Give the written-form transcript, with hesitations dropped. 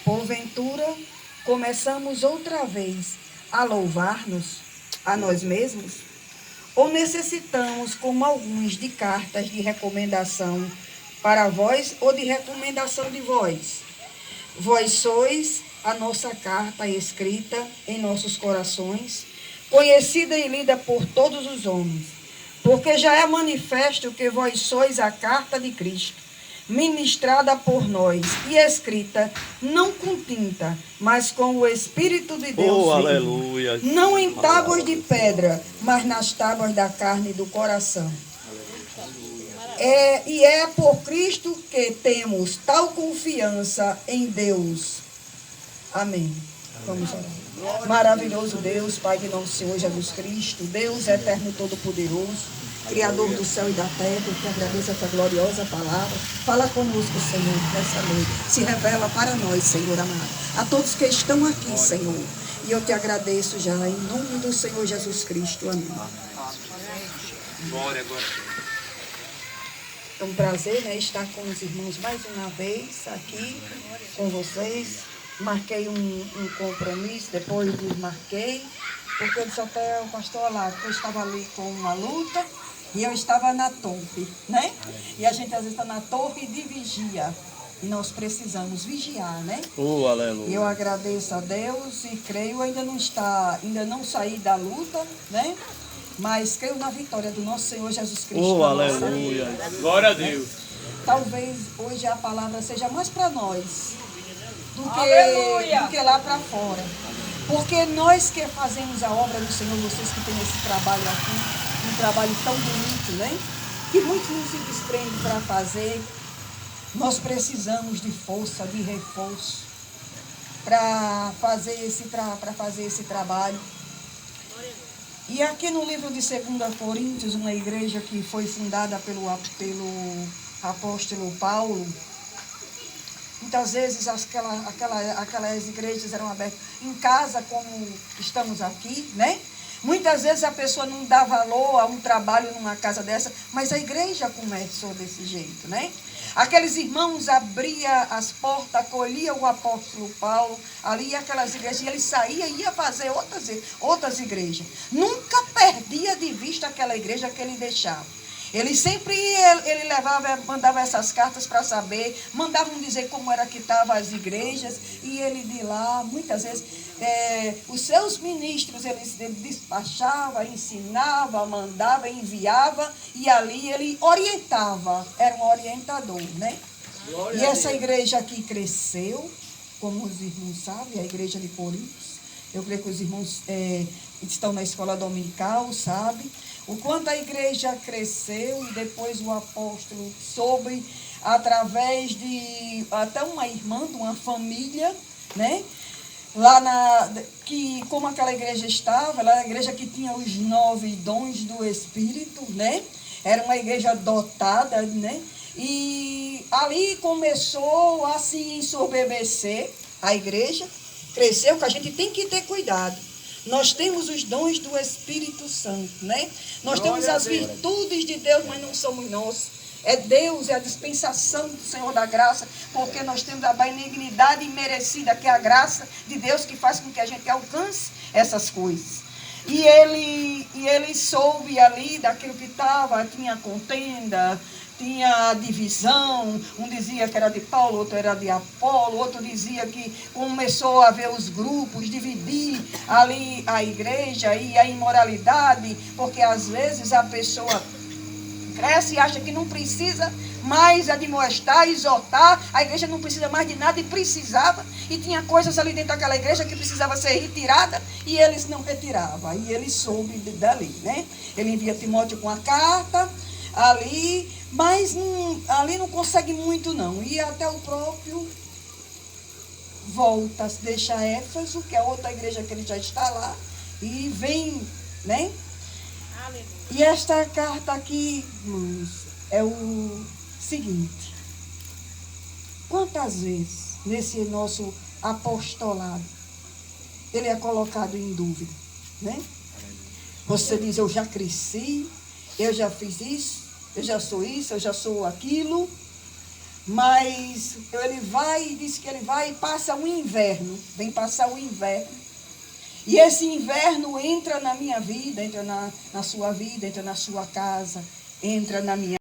Porventura, começamos outra vez a louvar-nos a nós mesmos? Ou necessitamos, como alguns, de cartas de recomendação para vós ou de recomendação de vós? Vós sois a nossa carta escrita em nossos corações, conhecida e lida por todos os homens, porque já é manifesto que vós sois a carta de Cristo, ministrada por nós e escrita, não com tinta, mas com o Espírito de Deus aleluia. Não em tábuas de pedra, mas nas tábuas da carne e do coração. E é por Cristo que temos tal confiança em Deus. Amém. Vamos orar. Maravilhoso Deus, Pai de nosso Senhor Jesus Cristo, Deus eterno e todo-poderoso, Criador do céu e da terra, eu te agradeço a tua gloriosa palavra. Fala conosco, Senhor, nessa noite. Se revela para nós, Senhor amado. A todos que estão aqui, Senhor. E eu te agradeço já, em nome do Senhor Jesus Cristo. Amém. Glória agora. É um prazer, né, estar com os irmãos mais uma vez aqui com vocês. Marquei um compromisso, depois desmarquei, porque eu disse até o pastor Olavo que eu estava ali com uma luta e eu estava na torre, né? E a gente às vezes está na torre de vigia e nós precisamos vigiar, né? Aleluia. E eu agradeço a Deus e creio, ainda não saí da luta, né? Mas creio na vitória do nosso Senhor Jesus Cristo. Aleluia. Glória a Deus. Talvez hoje a palavra seja mais para nós do que lá para fora. Porque nós que fazemos a obra do Senhor, vocês que têm esse trabalho aqui, um trabalho tão bonito, né? Que muitos não se desprendem para fazer. Nós precisamos de força, de reforço para fazer esse trabalho. E aqui no livro de 2 Coríntios, uma igreja que foi fundada pelo apóstolo Paulo, muitas vezes aquelas igrejas eram abertas em casa, como estamos aqui, né? Muitas vezes a pessoa não dá valor a um trabalho numa casa dessa, mas a igreja começou desse jeito, né? Aqueles irmãos abriam as portas, acolhiam o apóstolo Paulo, ali aquelas igrejas, e ele saía e ia fazer outras igrejas. Nunca perdia de vista aquela igreja que ele deixava. Ele sempre mandava essas cartas para saber, mandavam dizer como era que estavam as igrejas, e ele de lá, muitas vezes, os seus ministros, ele despachava, ensinava, mandava, enviava, e ali ele orientava, era um orientador, né? E essa igreja aqui cresceu, como os irmãos sabem, a igreja de Coríntios. Eu creio que os irmãos estão na escola dominical, sabe? O quanto a igreja cresceu, e depois o apóstolo soube, através de até uma irmã, de uma família, né? Como aquela igreja estava, ela era a igreja que tinha os 9 dons do Espírito, né? Era uma igreja dotada, né? E ali começou a se ensoberbecer a igreja, cresceu, que a gente tem que ter cuidado. Nós temos os dons do Espírito Santo, né? Nós temos as virtudes de Deus, mas não somos nós. É Deus, é a dispensação do Senhor da graça, porque nós temos a benignidade imerecida, que é a graça de Deus que faz com que a gente alcance essas coisas. E ele soube ali daquilo que estava, tinha contenda, tinha divisão, um dizia que era de Paulo, outro era de Apolo, outro dizia que começou a ver os grupos, dividir ali a igreja e a imoralidade, porque às vezes a pessoa cresce e acha que não precisa mais admoestar, exortar, a igreja não precisa mais de nada, e precisava, e tinha coisas ali dentro daquela igreja que precisava ser retirada, e eles não retiravam, e ele soube dali, né? Ele envia Timóteo com a carta ali, mas ali não consegue muito não, e até o próprio volta, deixa Éfeso, que é outra igreja que ele já está lá, e vem, né? E esta carta aqui, Luiz, é o seguinte: quantas vezes nesse nosso apostolado ele é colocado em dúvida, né? Você diz, eu já cresci, eu já fiz isso, eu já sou aquilo, Mas ele vai e diz que ele vai e passa o inverno. Vem passar o inverno. E esse inverno entra na minha vida, entra na sua vida, entra na sua casa, entra na minha